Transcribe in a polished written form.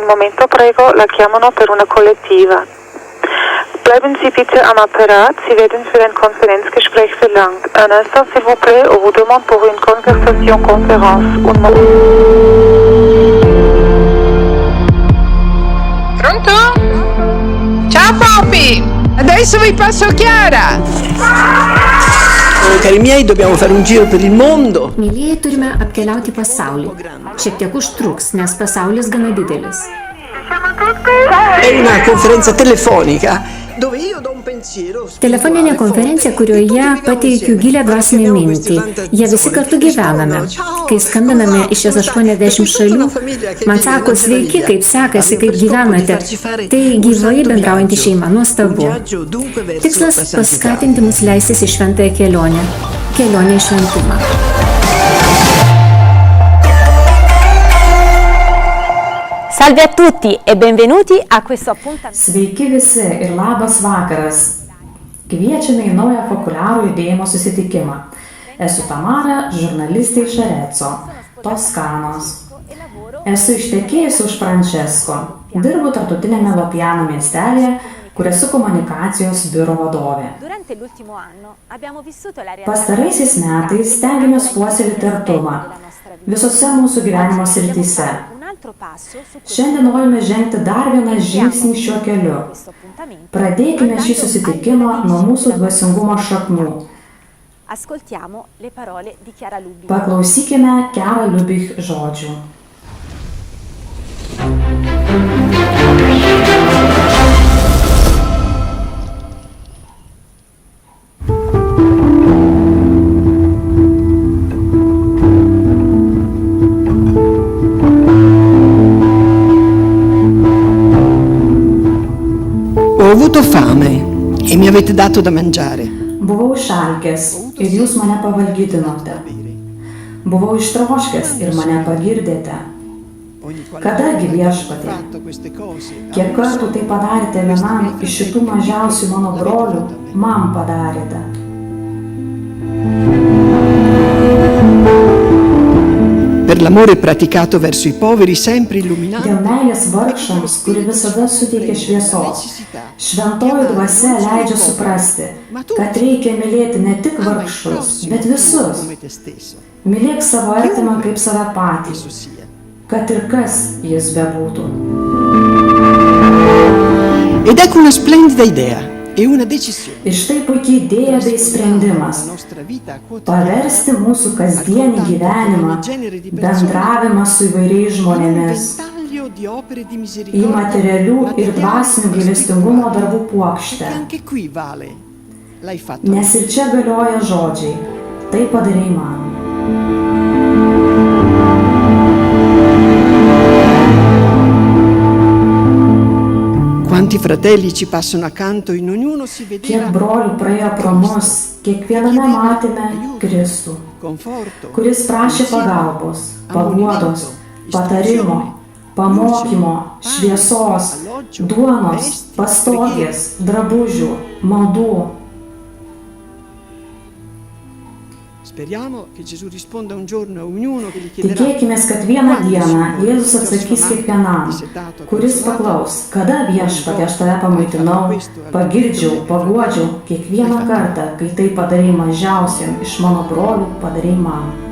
momento prego la chiamano per una collettiva. Bleiben Sie bitte am Apparat, Sie werden für ein Konferenzgespräch verlangt. Un instant s'il vous plaît, on vous demande pour une conversation conférence. Un moment. Pronto? Ciao Poppy! Adesso vi passo Chiara! Cari miei, dobbiamo fare un giro per il mondo. Mielieji, turime apkeliauti pasaulį. Šiek tiek užtruks, nes pasaulis gana didelis. È una conferenza telefonica dove io do un pensiero. Telefoninė konferencija, kurioje pateikiu gilią dvasinę mintį. Jie visi kartu gyvename. Kai skambiname iš šias 80 šalių, man sako, sveiki, kaip sekasi, kaip gyvenate. Tai gyvai bendraujanti šeima, nuostabu. Tikslas – paskatinti mus leistis į šventąją kelionę. Kelionę į šventumą. Salve a tutti e benvenuti a questo appuntamento. Sveiki visi ir labas vakaras. Kviečiame į naują populiarų judėjimo susitikimą. Esu Tamara, žurnalistė iš Arezzo, Toskanos. Esu ištekėjusi už Francesco. Dirbu tarptautinėme Lopiano miestelėje, kur esu komunikacijos biuro vadovė. Pastaraisiais metais stengiamės puoselėti artumą visose mūsų gyvenimo srityse. Šiandien norime žengti dar vieną žingsnį šiuo keliu. Pradėkime šį susitikimą nuo mūsų dvasingumo šaknų. Paklausykime Chiara Lubich žodžių. Ho avuto fame e mi avete dato da mangiare. Buvau išalkęs ir jūs mane pavalgydinote. Buvau ištroškęs ir mane pagirdėte. Kadagi Viešpatie? Kiek kartų tai padarėte vienam iš šitų mažiausių mano brolių, man padarėte. Per l'amore praticato verso i poveri, sempre illuminato. Dėl meilės vargšams, kuri visada suteikia šviesos, šventoji dvasia leidžia suprasti, kad reikia mylėti ne tik vargšus, bet visus. Mylėk savo artimą kaip save patį, kad ir kas jis bebūtų. Ed ecco una splendida idea e una decisione. Ir štai puikiai idėja bei sprendimas paversti mūsų kasdienį gyvenimą, bendravimą su įvairiais žmonėmis į materialių ir dvasinių gailestingumo darbų puokštę. Nes ir čia galioja žodžiai, tai padarei man. Quanti fratelli ci passano accanto, in ognuno si vedeva. Kiek brolių praėjo pro mus, kiekviename matėme Kristų, kuris prašė pagalbos, paguodos, patarimo, pamokymo, šviesos, duonos, pastogės, drabužių, maldų. Tikėkimės, kad vieną dieną Jėzus atsakys kiekvienam, kuris paklaus, kada Viešpatie aš tave pamaitinau, pagirdžiau, paguodžiau kiekvieną kartą, kai tai padarei mažiausiam iš mano brolių, padarei man.